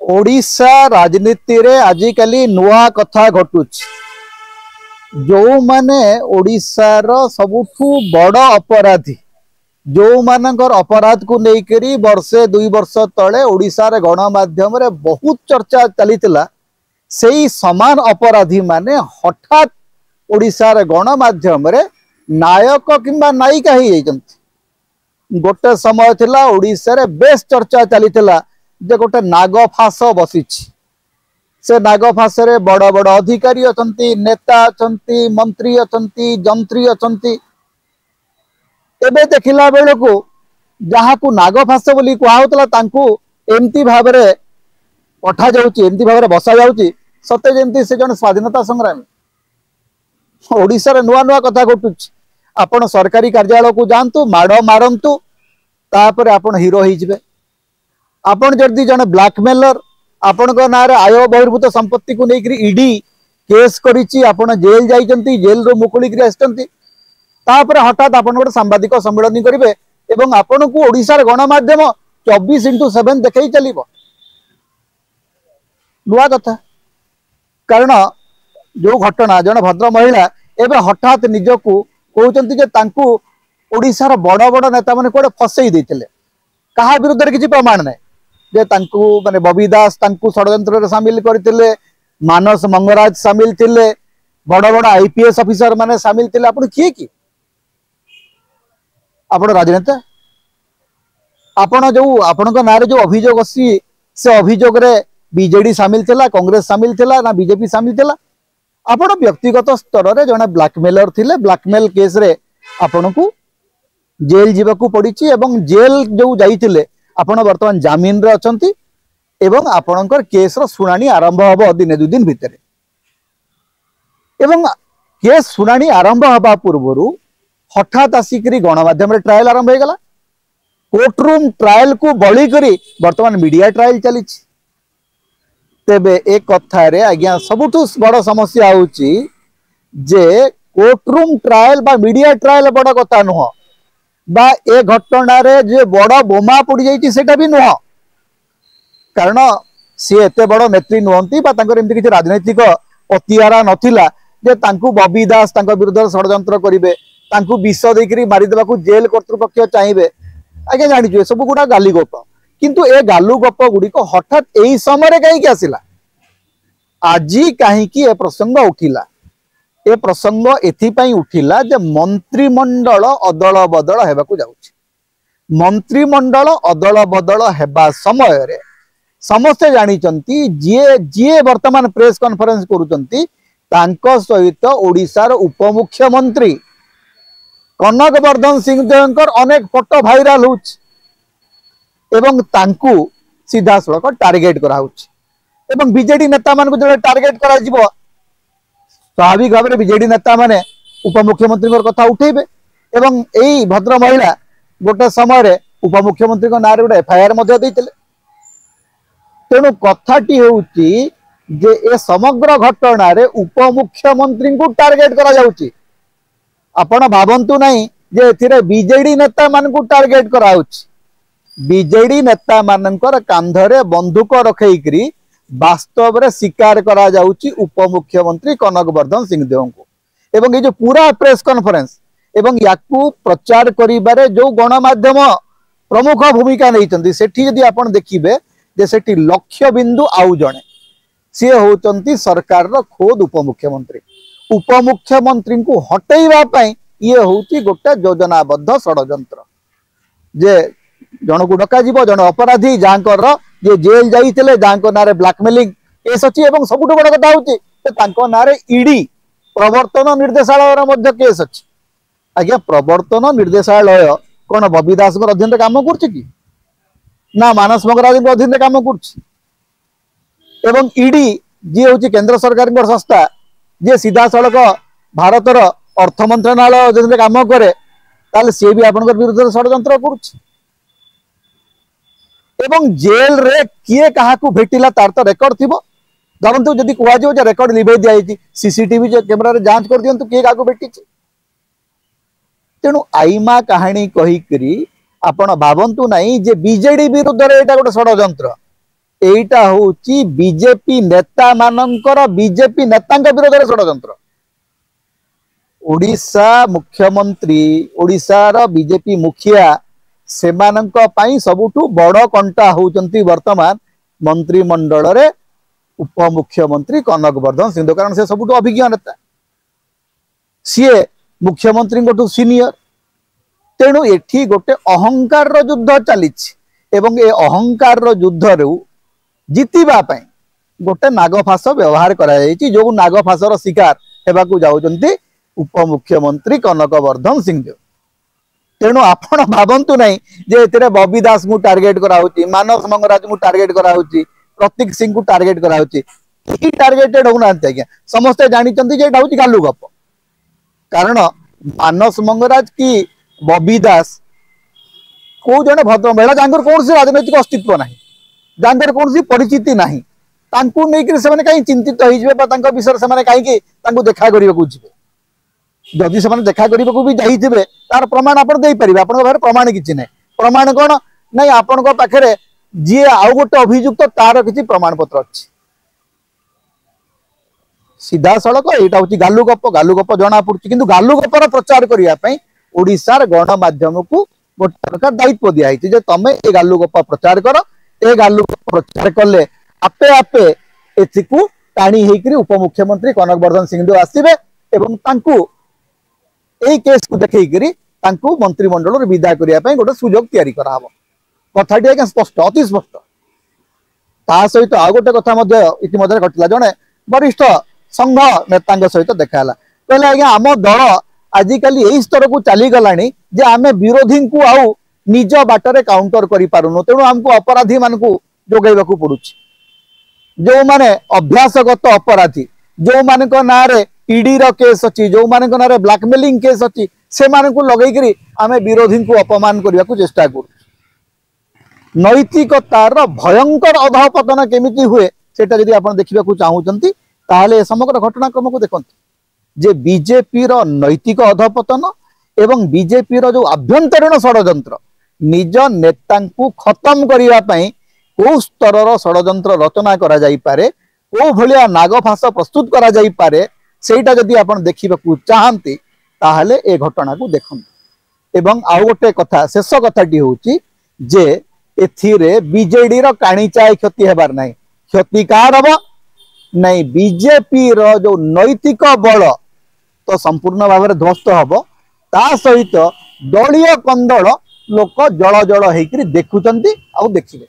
ओडिशा राजनीति रे आजिकली नुआ कथा घटुच जो माने ओडिशार सबुठु बड़ अपराधी जो मानकर अपराध को लेकरी वर्षे 2 वर्ष तले ओडिशार गणमाध्यम रे बहुत चर्चा चलीतिला सेही समान अपराधी माने हठात ओडिशार गणमाध्यम रे नायक किंबा नायिका ही जाइछन्ति। गोटे समय थिला ओडिशा रे बेस चर्चा चलीतिला जे गोटे नागफास बसिछि से नागफास रे बड़ बड़ अधिकारी अछन्ति नेता अछन्ति मंत्री अछन्ति जंत्री अछन्ति। एबे देखिला बेलको जहाकू नागफास बोली कहउतला तांकू एमती भाव रे पठा जाउची एमती भाव रे बसा जाउची सते जेमती से जन स्वाधीनता संग्रामी। ओडिशा रे नुआ नुआ कथा घटुची आपण सरकारी कार्यालय को जानतु माड़ मारंतु तापर आपण हीरो ही जिवे। आपण जदि जन ब्लैकमेलर आपण को नारे आय बहिर्भूत संपत्ति को लेकरी ईडी केस करिछि आपण जेल जाइचंती जेल रो मुकुली करी आछंती तापर हठात आपण गोटे सांबादिक सम्मेलन करिवे एवं आपण को ओडिशा रे गणमाध्यम 24x7 देखै चलिबो नुआ कथा। कारण जो घटना जन भद्र महिला एवं हठात निजको कहउचंती जे तांकू ओडिशा रो बड़ बड़ नेता माने कोडे फसई देथिले कहा विरुद्ध रे किछि प्रमाण नै जे तांकू माने बबी दास तांकू षडयंत्र रे शामिल करथिले मानस मंगराज शामिल थिले बड़ बड़ आईपीएस ऑफिसर माने शामिल थिले। आपण किए की आपण राजनेता आपण जो आपण को नारे जो अभियोग अछि से अभियोग रे बीजेडी शामिल थिला कांग्रेस शामिल थिला ना बीजेपी शामिल थिला। आपण व्यक्तिगत स्तर रे जने ब्लैकमेलर थिले ब्लैकमेल केस रे आपण को जेल जीवाकू पड़िछि एवं जेल जो जाइथिले आपण वर्तमान जामीन रे अछंती एवं आपणकर केस रो सुनानी आरंभ हबो दिने 2 दिन भितरे एवं केस सुनानी आरंभ हबा पूर्वरु हठात आसिकरी गणमाध्यम रे ट्रायल आरंभ हो गला कोर्ट रूम ट्रायल को बळी करी वर्तमान मीडिया ट्रायल चलीछि। तेबे एक कथा रे आज्ञा सबुठु बड़ समस्या होउची जे कोर्ट रूम ट्रायल बा मीडिया ट्रायल बड़ कथा नुह बा ए घटना रे जे बड़ बोमा पड़ी जाइछि सेटा भी नुह कारण सी एते बड़ नेत्री नुहंती बा तांकर एमती किछि राजनैतिक पतियारा नथिला जे तांकू बबी दास तांको विरुद्ध षडयंत्र करिवे तांकू विष देकरी मारी देबाकू जेल कर्तृपक्ष चाहिए आगे जानी सब गुड़ा गाली गप किंतु ए गालू गप गुड़ी को हठात यही समय कहीं आसला आज कहीं ए प्रसंग उठिला ए प्रसंग एथिपाई उठिला जे मंत्रिमंडल अदल बदल हेबाकू जाउछि। मंत्रिमंडल अदल बदल हेबा समय रे समस्ते जानिचंती जे जे वर्तमान प्रेस कॉन्फ्रेंस करूचंती तांको सहित ओडिशार उपमुख्यमंत्री कनक वर्धन सिंहदेवकर अनेक फोटो भाइराल होउछि एवं तांकू सीधा सड़क टार्गेट करा होउछि एवं बीजेडी नेता मान को जो टार्गेट करा जिवो स्वाभाविक भाव में बीजेडी नेता माने उपमुख्यमंत्री कथा उठेबे एवं एई भद्र महिला गोटे समय रे उपमुख्यमंत्री को नारे गोटे एफआईआर मध्य देइतिले। तेणु कथाटी होउछि जे ए समग्र घटना रे उपमुख्यमंत्री को टार्गेट करा जाउछि। आपण भावंतु नहीं जे एथिरे बीजेडी नेता मान को टार्गेट करा होउछि बीजेडी नेता मानकर कांधरे बंदूक रखेइकरी वास्तव रे शिकार करा जाउछि उपमुख्यमंत्री कनक वर्धन सिंहदेव को एवं ये जो पूरा प्रेस कॉन्फ्रेंस एवं याकू प्रचार करिबारे जो गणमाध्यम प्रमुख भूमिका नहीं सेठी यदि आपण देखिबे जे सेठी लक्ष्य बिंदु आउ जणे सी होचंती सरकार रो खोद उपमुख्यमंत्री उपमुख्यमंत्री को हटेइबा पई ये होउची गोटे योजनाबद्ध षडयंत्र जे जन को डका जीव जन अपराधी जांकर जे जेल जाइतिले जांको नारे ब्लैकमेलिंग केस अछि एवं सबुठ बड़ कथा होउची ते तांको नारे ईडी प्रवर्तन निर्देशालय रो मध्य केस अछि। आज्ञा प्रवर्तन निर्देशालय कोन बबी दास को अधीन रे काम करछि कि ना मानस मंगराज को अधीन रे काम करछि एवं ईडी जे होउची केंद्र सरकार को संस्था जे सीधा सड़क भारतर अर्थ मंत्रालय जदि काम करे ताले सी भी आपण विरुद्ध षडयंत्र करुछि एवं जेल रे किए कहा को भेटिला तार तो रेकर्ड थिबो धरंतु जदि कुआ जो रेकर्ड लिभे दियाई सीसीटीवी जो कैमरा रे जांच कर दियंतु किए कहा को भेटि तेणु आईमा कहानी कही करी आपण भावंतु नहीं जे बीजेडी विरुद्ध रे एटा गोटे षडयंत्र एटा होची बीजेपी नेता मानकर बीजेपी नेता विरोध में षड्यंत्र। ओडिशा मुख्यमंत्री ओडिशार बीजेपी मुखिया सेमानंक पई सबुठु बड़ कंटा होउचंती वर्तमान मंत्रिमंडल रे उप मुख्यमंत्री कनक वर्धन सिंह, कारण से सबुठु अभिज्ञ नेता, सी मुख्यमंत्री को सीनियर। तेणु एठी गोटे अहंकार रो युद्ध चली एवं ए अहंकार रो युद्ध रू जीतिबा पई गोटे नागफास व्यवहार करा जायछि, जो नागफासर शिकार हेबाकू जाउचंती उप मुख्यमंत्री कनक वर्धन सिंह। तेणु आपण भावंतु नहीं जे एथिरे बबी दास को टार्गेट करा होची, मानस मंगराज को टार्गेट करा होची, प्रतीक सिंह को टार्गेट करा होची। की टार्गेटेड होना आज्ञा समस्ते जानिचंती जे एटा होची गालू गप। कारण मानस मंगराज की बबी दास को जने भद्र महिला जांगर कौन सी राजनैतिक अस्तित्व नहीं, जांगर कौन सी परिचिति नहीं, तांकू नेकरी से माने काई चिंतित होई जबे, तांका विषय से माने काई के तांकू देखा करिवे को जिवे। जदि से देखा करने को भी जाइए तार प्रमाण आप पारे, प्रमाण किसी ना प्रमाण कौन ना आपण पाखे जी आउ गोटे अभियुक्त तार किसी प्रमाण पत्र अच्छी। सीधा सड़क यहाँ हूँ गालू गप जना पड़ी, किंतु गालू गपर प्रचार करने ओडिशार गणमाध्यम को गोटे प्रकार दायित्व दिखाई जे तुम ए गालू गप प्रचार कर, ए गालू गप प्रचार कले आपे आपे एथिकु टाणी होकर उपमुख्यमंत्री कनक वर्धन सिंह आसवे एवं तांकु एई केस को देखैकरी तांकु मंत्रिमंडल विदा करने गोटे सुजोग तैयारी करा कथाटी आज्ञा स्पष्ट, अति स्पष्ट। ता सहित आ गोटे कथा इतिमध्य घटला, जड़े वरिष्ठ संघ नेता सहित देखाला, कहले आज्ञा आम दल आजिकल यही स्तर को चली गलानी जे आमे विरोधी को आउ निज बाटर काउंटर करि पारुनो, तेणु हमको अपराधी मान को जोगैबाकू पड़ुछि। जो माने अभ्यासगत अपराधी, जो मानक ना रे ईडी रो केस अच्छी, जो मानक ना रे ब्लैकमेलिंग केस अच्छी, से माने को लगैकरी आमे विरोधी को अपमान करने को चेष्टा करू। नैतिकतार भयंकर अधपतन केमिति हुए सेटा जदि आपण देखिबाकू चाहूचंती ताहले समग्र घटनाक्रम को देखंती जे बीजेपी रो नैतिक अधपतन एवं बीजेपी रो जो आभ्यंतरीण षड्यंत्र निज नेता को खत्म करने पई को स्तर षड्यंत्र रचना करा जाई पारे, को भलिया नागफास प्रस्तुत करा जाई पारे, सेटा जदि आपण देखिबाकू चाहंती ताहले ए घटना को देखंती। एवं आउ गोटे कथा शेष कथाटी होची जे एथिरे बीजेडी रो काणी चाय क्षति हेबार नाही, क्षति कार हबो नहीं बीजेपी रो जो नैतिक बल तो संपूर्ण भाव में ध्वस्त हबो, ता सहित दलीय कंदल लोक जल जल होकर देखुचंती आउ देखिबे।